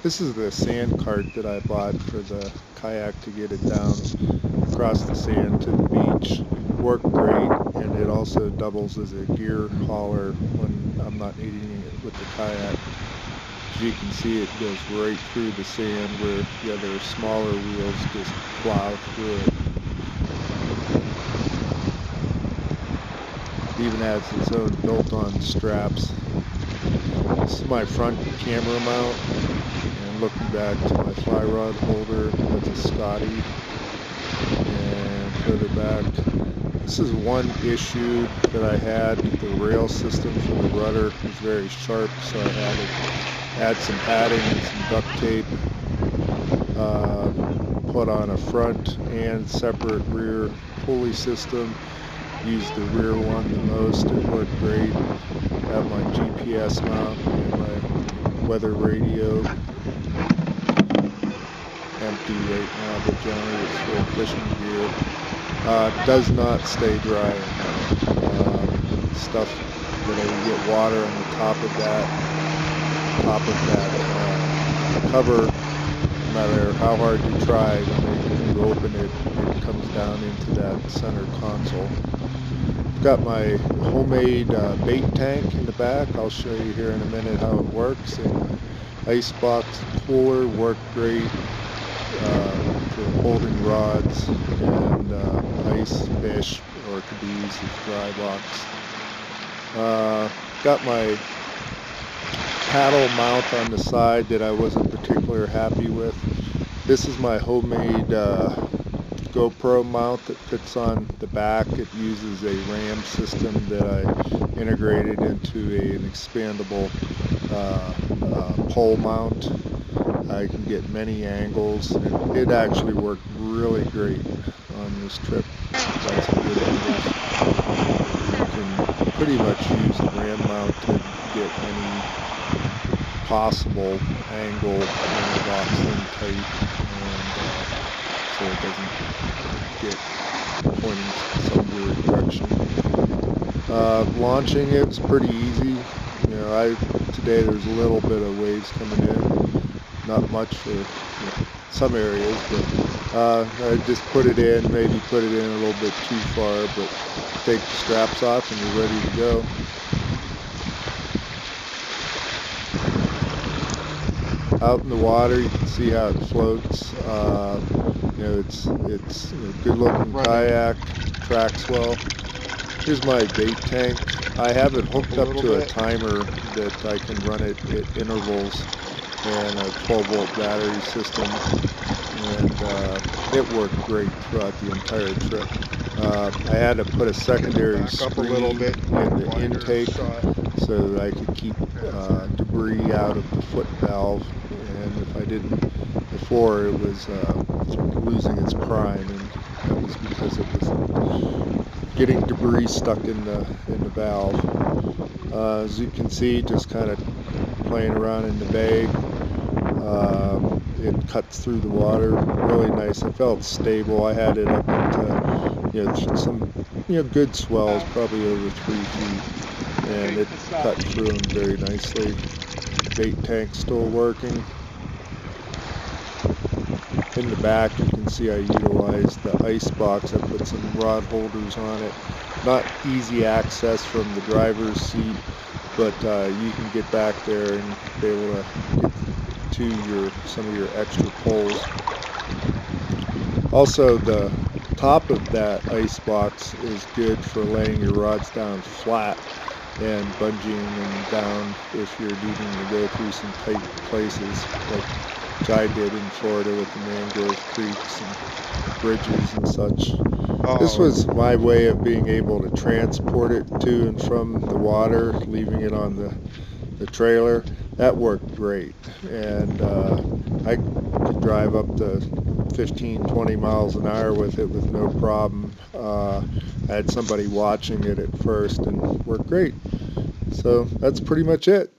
This is the sand cart that I bought for the kayak to get it down across the sand to the beach. Worked great, and it also doubles as a gear hauler when I'm not needing it with the kayak. As you can see, it goes right through the sand where the other smaller wheels just plow through it. It even has its own built-on straps. This is my front camera mount, and looking back to my fly rod holder, that's a Scotty. And further back, this is one issue that I had. The rail system for the rudder is very sharp, so I had to add some padding and some duct tape, put on a front and separate rear pulley system. Used the rear one the most. It worked great. I have my GPS mount and my weather radio. Empty right now, but generally it's full fishing gear. Does not stay dry enough. Stuff that you get water on the top of that cover. No matter how hard you try, when you open it, it comes down into that center console. I've got my homemade bait tank in the back. I'll show you here in a minute how it works. And IceBox cooler worked great for holding rods and ice, fish, or it could be used as dry box. Got my paddle mount on the side that I wasn't particularly happy with. This is my homemade GoPro mount that fits on the back. It uses a RAM system that I integrated into an expandable pole mount. I can get many angles, and it actually worked really great on this trip. Got some good angles. You can pretty much use the RAM mount to get any possible angle when the box in tight, and so it doesn't get pointing some weird direction. Launching it was pretty easy. You know, today there's a little bit of waves coming in, not much for some areas, but I just put it in, maybe put it in a little bit too far, but take the straps off and you're ready to go. Out in the water, you can see how it floats. You know, it's a good-looking kayak, tracks well. Here's my bait tank. I have it hooked up to a timer that I can run it at intervals, and a 12-volt battery system, and it worked great throughout the entire trip. I had to put a secondary screen in the intake so that I could keep debris out of the foot valve, and if I didn't before, it was losing its prime, and that was because it was getting debris stuck in the valve. As you can see, just kind of playing around in the bay. It cuts through the water really nice. It felt stable. I had it up into some good swells, probably over 3 feet, and it cut through them very nicely. Bait tank still working. In the back, you can see I utilized the IceBox. I put some rod holders on it. Not easy access from the driver's seat, but you can get back there and be able to get to some of your extra poles. Also, the top of that IceBox is good for laying your rods down flat and bungeeing them down if you're needing to go through some tight places, like I did in Florida with the mangrove creeks and bridges and such. This was my way of being able to transport it to and from the water, leaving it on the trailer. That worked great, and I could drive up to 15-20 miles an hour with it with no problem. I had somebody watching it at first and worked great. So that's pretty much it.